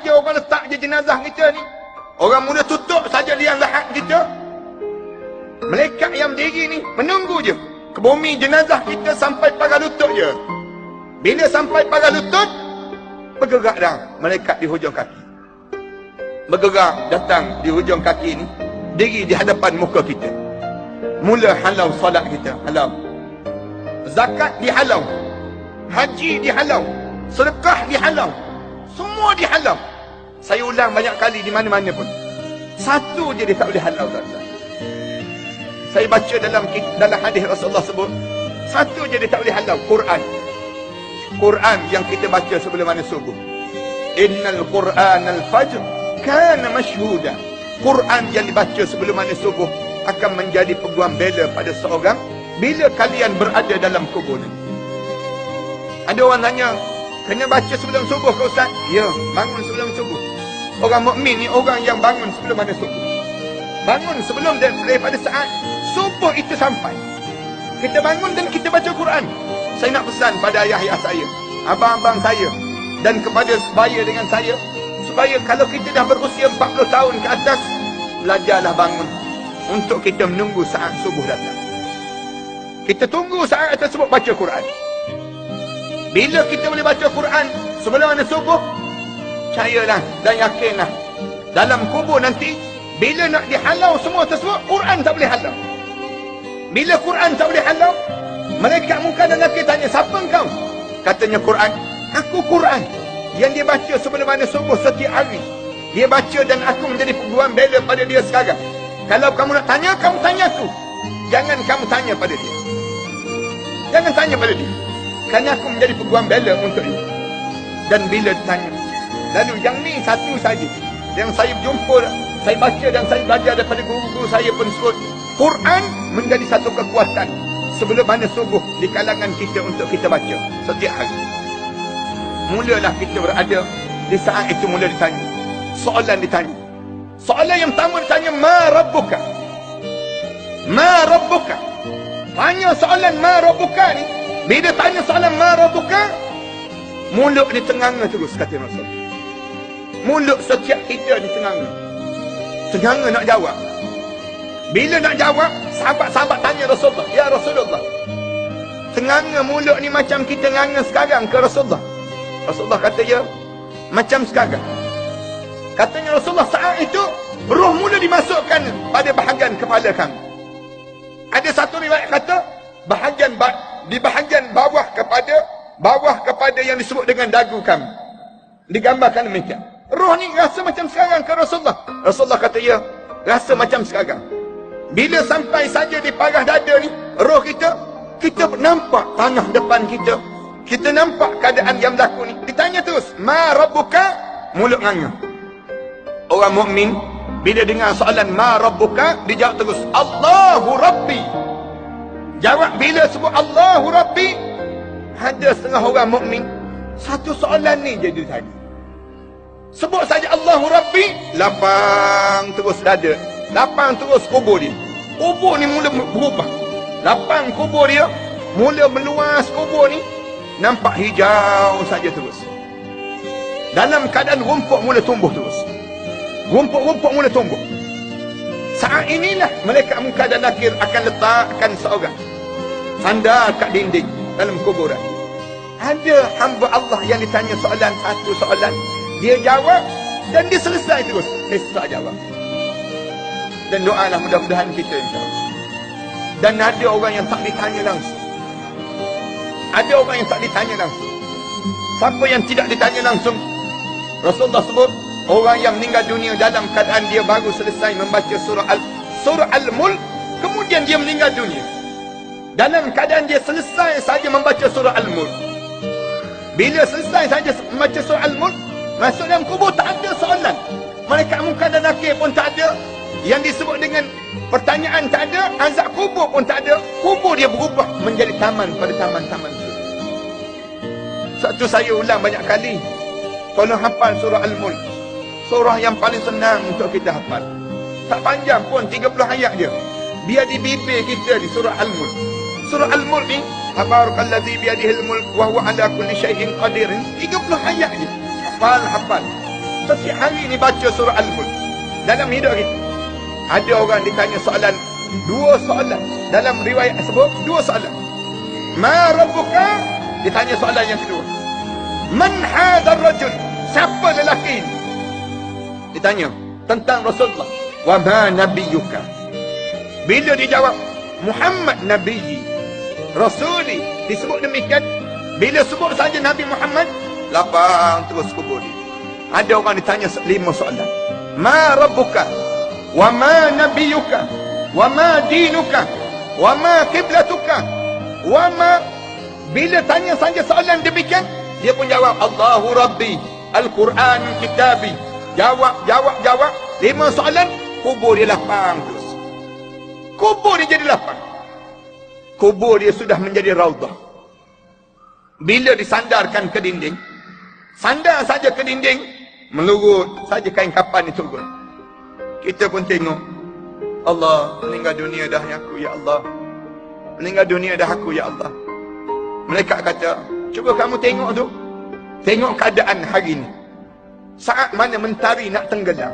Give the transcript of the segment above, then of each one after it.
saja orang letak je jenazah kita ni. Orang mula tutup saja liang lahat kita. Malaikat yang berdiri ni menunggu je ke bumi jenazah kita sampai pagar lutut je. Bila sampai pagar lutut, bergerak dah malaikat di hujung kaki. Bergerak datang di hujung kaki ni, diri di hadapan muka kita. Mula halau solat kita, halau. Zakat dihalau, haji dihalau, sedekah dihalau, semua dihalau. Saya ulang banyak kali di mana-mana pun. Satu je dia tak boleh halau, tuan-tuan. Saya baca dalam hadis Rasulullah sebut, satu je dia tak boleh halau, Quran. Quran yang kita baca sebelum mana subuh. Innal Quran al-fajr kana mashhuda. Quran yang dibaca sebelum mana subuh akan menjadi peguam bela pada seorang bila kalian berada dalam kubur nanti. Ada orang tanya, kena baca sebelum subuh ke Ustaz? Ya, bangun sebelum subuh. Orang mukmin ni orang yang bangun sebelum mana subuh. Bangun sebelum daripada saat subuh itu sampai. Kita bangun dan kita baca Quran. Saya nak pesan pada ayah-ayah saya, abang-abang saya, dan kepada sebaya dengan saya, supaya kalau kita dah berusia 40 tahun ke atas, belajarlah bangun untuk kita menunggu saat subuh datang. Kita tunggu saat tersebut baca Quran. Bila kita boleh baca Quran sebelum mana subuh, percayalah dan yakinlah, dalam kubur nanti, bila nak dihalau semua tersebut, Quran tak boleh halau. Bila Quran tak boleh halau, malaikat muka dan laki tanya, siapa engkau? Katanya Quran. Aku Quran yang dia baca sebelum mana subuh setiap hari. Dia baca dan aku menjadi peguam bela pada dia sekarang. Kalau kamu nak tanya, kamu tanya aku. Jangan kamu tanya pada dia. Jangan tanya pada dia. Kerana aku menjadi peguam bela untuk dia. Dan bila ditanya, lalu yang ni satu saja yang saya jumpa, saya baca dan saya belajar daripada guru-guru saya pun sebut, Quran menjadi satu kekuatan sebelum mana subuh di kalangan kita untuk kita baca setiap hari. Mulalah kita berada di saat itu, mula ditanya. Soalan ditanya. Soalan yang pertama ditanya, ma rabbuka? Ma rabbuka? Tanya soalan ma rabbuka ni. Bila tanya soalan ma rabbuka, mulut ni tenganga terus, kata Rasul. Mulut setiap kita ni tenganga. Tenganga nak jawab. Bila nak jawab, sahabat-sahabat tanya Rasulullah, ya Rasulullah, tenganga mulut ni macam kita nganga sekarang ke Rasulullah? Rasulullah kata, ya, macam sekarang. Katanya Rasulullah, saat itu roh mula dimasukkan pada bahagian kepala kamu. Ada satu riwayat kata di bahagian bawah kepada yang disebut dengan dagu kamu. Digambarkan demikian. Roh ni rasa macam sekarang ke Rasulullah? Rasulullah kata, ya, rasa macam sekarang. Bila sampai saja di paras dada ni, roh kita nampak tanah depan kita. Kita nampak keadaan yang berlaku ni. Ditanya terus, ma rabbuka? Mulut nganga. Orang mukmin bila dengar soalan ma rabbuka, dijawab terus, Allahu Rabbi. Jawab bila sebut Allahu Rabbi, ada setengah orang mukmin satu soalan ni je dia tanya. Sebut saja Allahu Rabbi, lapang terus dada, lapang terus kubur dia. Kubur ni mula berubah. Lapang kubur dia, mula meluas kubur ni, nampak hijau saja terus. Dalam keadaan rumput mula tumbuh terus. Rumput-rumput mula tumbuh. Saat inilah malaikat munkar dan nakir akan letakkan seorang sandar kat dinding dalam kuburan. Ada hamba Allah yang ditanya satu soalan, dia jawab dan dia selesai terus. Esok jawab. Dan doalah mudah-mudahan kita, insyaAllah. Dan ada orang yang tak ditanya langsung. Ada orang yang tak ditanya langsung. Siapa yang tidak ditanya langsung? Rasulullah sebut, orang yang meninggal dunia dalam keadaan dia baru selesai membaca surah Al-Mulk, kemudian dia meninggal dunia dalam keadaan dia selesai saja membaca surah Al-Mulk. Bila selesai saja membaca surah Al-Mulk, masuk dalam kubur, tak ada soalan. Malaikat munkar dan nakir pun tak ada. Yang disebut dengan pertanyaan tak ada. Azab kubur pun tak ada. Kubur dia berubah menjadi taman pada taman-taman surga. Satu saya ulang banyak kali, tolong hafal surah Al-Mulk. Surah yang paling senang untuk kita hafal. Tak panjang pun, 30 ayat dia. Biar di bibir kita di surah Al-Mulk. Surah Al-Mulk ni, Tabarakalladzi biyadihil mulk wa huwa ala kulli syai'in qadir. 30 ayat je. Hafal. setiap hari ni baca surah Al-Mulk dalam hidup kita. Ada orang ditanya soalan, 2 soalan. Dalam riwayat sebut 2 soalan. Ma rabbuka? Ditanya soalan yang kedua. Man hadzal rajul? Siapa lelaki ini? Ditanya tentang Rasulullah. Wa ma nabiyuka? Bila dia jawab Muhammad nabiyyi, rasuli, disebut demikian. Bila sebut saja Nabi Muhammad, lapang terus kubur dia. Ada orang ditanya 5 soalan. Ma rabbuka? Wa ma nabiyuka? Wa ma dinuka? Wa ma qiblatuka? Wa ma... Bila tanya saja soalan demikian, dia pun jawab Allahu Rabbi, Al-Quran Kitabi. Jawab 5 soalan, kubur dia lapang terus. Kubur dia jadi lapang. Kubur dia sudah menjadi raudah. Bila disandarkan ke dinding, sandar saja ke dinding, melurut saja kain kapan itu turun. Kita pun tengok, Allah, meninggal dunia dah aku ya Allah. Meninggal dunia dah aku ya Allah. Mereka kata, cuba kamu tengok tu. Tengok keadaan hari ni. Saat mana mentari nak tenggelam,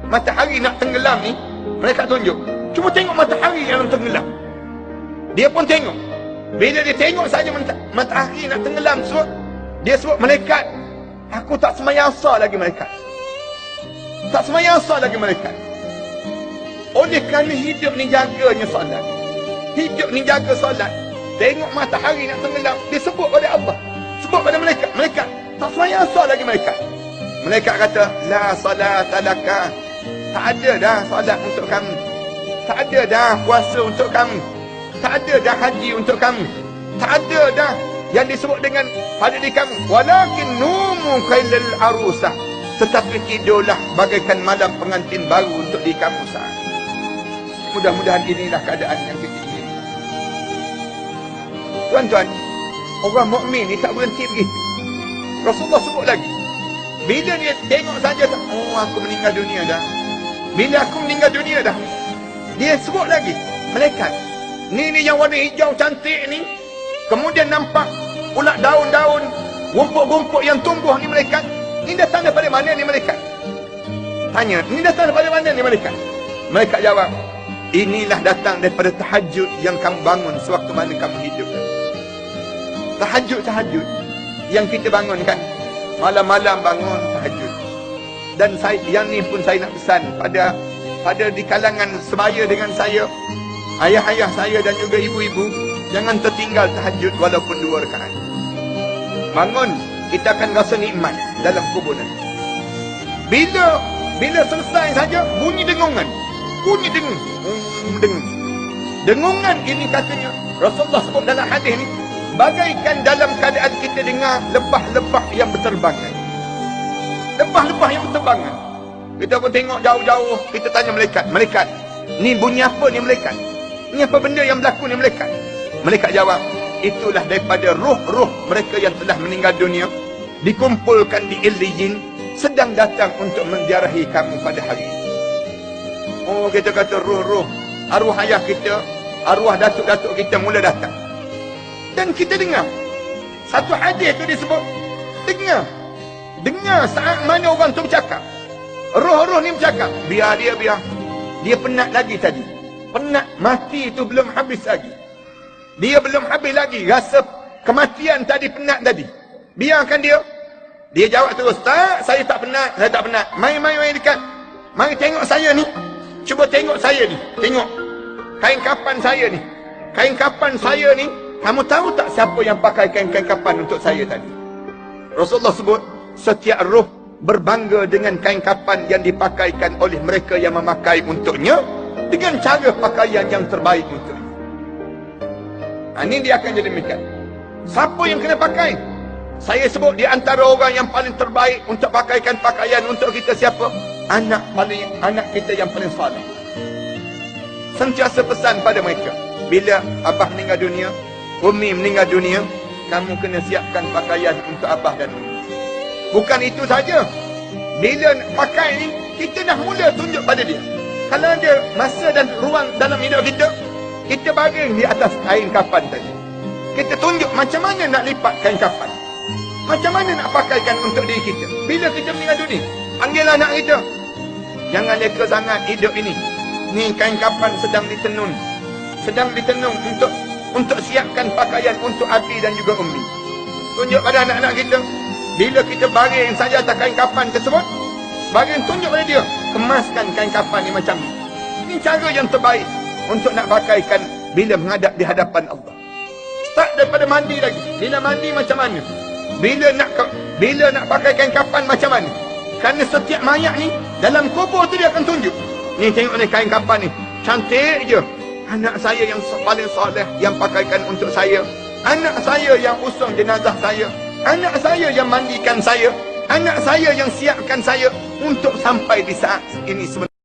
matahari nak tenggelam ni, mereka tunjuk. Cuba tengok matahari yang tenggelam. Dia pun tengok. Bila dia tengok saja matahari nak tenggelam, dia sebut malaikat, aku tak semayasa lagi malaikat. Tak semayasa lagi malaikat. Oleh kerana hidup ni jaganya solat. Hidup ni jaga solat. Tengok matahari nak tenggelam, dia sebut pada Allah, sebut pada malaikat. Malaikat tak semayasa lagi malaikat. Malaikat kata, la salata laka. Tak ada dah solat untuk kamu. Tak ada dah puasa untuk kamu. Tak ada dah haji untuk kamu. Tak ada dah yang disebut dengan pada diri kamu. Walakin numu kailal arusah. Tetapi tidurlah bagaikan malam pengantin baru untuk diri kamu saat. Mudah-mudahan inilah keadaan yang kita ingin. Tuan-tuan, orang mukmin ni tak berhenti begitu. Rasulullah sebut lagi. Bila dia tengok saja, oh aku meninggal dunia dah. Bila aku meninggal dunia dah, dia sebut lagi, malaikat, ni yang warna hijau cantik ni, kemudian nampak pula daun-daun, rumput-rumput yang tumbuh ni malaikat. Ni datang daripada mana ni malaikat? Tanya, ni datang daripada mana ni malaikat? Malaikat jawab, inilah datang daripada tahajud yang kamu bangun sewaktu mana kamu hidup. Tahajud yang kita bangunkan, malam-malam bangun tahajud. Dan saya, yang ni pun saya nak pesan pada di kalangan sebaya dengan saya, ayah-ayah saya dan juga ibu-ibu, jangan tertinggal tahajud walaupun 2 rakaat. Bangun, kita akan rasa nikmat dalam kubur nanti. Bila selesai saja, bunyi dengungan. Bunyi dengung. Dengungan ini katanya, Rasulullah sebut dalam hadis ni, bagaikan dalam keadaan kita dengar lebah-lebah yang berterbangan. Lebah-lebah yang berterbangan. Kita pun tengok jauh-jauh, kita tanya malaikat, malaikat, ni bunyi apa ni malaikat? Ni apa benda yang berlaku ni malaikat? Malaikat jawab, itulah daripada roh-roh mereka yang telah meninggal dunia, dikumpulkan di Illiyin, sedang datang untuk menziarahi kamu pada hari ini. Oh, kita kata roh-roh, arwah ayah kita, arwah datuk-datuk kita mula datang. Dan kita dengar satu hadis tu disebut, dengar saat mana orang tu bercakap, roh-roh ni bercakap, biar dia penat lagi tadi, penat, mati tu belum habis lagi, dia belum habis lagi rasa kematian tadi, penat tadi, biarkan dia jawab terus, tak, saya tak penat, mari dekat, mari tengok saya ni, cuba tengok saya ni, tengok kain kapan saya ni, kamu tahu tak siapa yang pakai kain kapan untuk saya tadi? Rasulullah sebut, setiap roh berbangga dengan kain kapan yang dipakaikan oleh mereka yang memakai untuknya, dengan cara pakaian yang terbaik untuknya. Ini dia akan jadi demikian. Siapa yang kena pakai? Saya sebut di antara orang yang paling terbaik untuk pakaikan pakaian untuk kita siapa? Anak kita yang paling saleh. Sentiasa pesan pada mereka, bila abah meninggal dunia, umi meninggal dunia, kamu kena siapkan pakaian untuk abah dan umi. Bukan itu saja, bila pakai ni, kita dah mula tunjuk pada dia. Kalau ada masa dan ruang dalam hidup kita, kita baring di atas kain kapan tadi. Kita tunjuk macam mana nak lipat kain kapan, macam mana nak pakaikan untuk diri kita bila kita meninggal dunia. Panggil anak kita. Jangan leka sangat hidup ini. Ni kain kapan sedang ditenun. Sedang ditenun untuk siapkan pakaian untuk Abi dan juga Umi. Tunjuk pada anak-anak kita. Bila kita baring saja atas kain kapan tersebut, baring tunjuk pada dia. Kemaskan kain kapan ni macam ni. Ini cara yang terbaik untuk nak pakaikan bila menghadap di hadapan Allah. Start daripada mandi lagi. Bila mandi macam mana? Bila nak pakai kain kapan macam mana? Kerana setiap mayat ni dalam kubur tu dia akan tunjuk. Ni tengok ni kain kapan ni. Cantik je. Anak saya yang paling soleh yang pakaikan untuk saya. Anak saya yang usung jenazah saya. Anak saya yang mandikan saya. Anak saya yang siapkan saya untuk sampai di saat ini sebenarnya.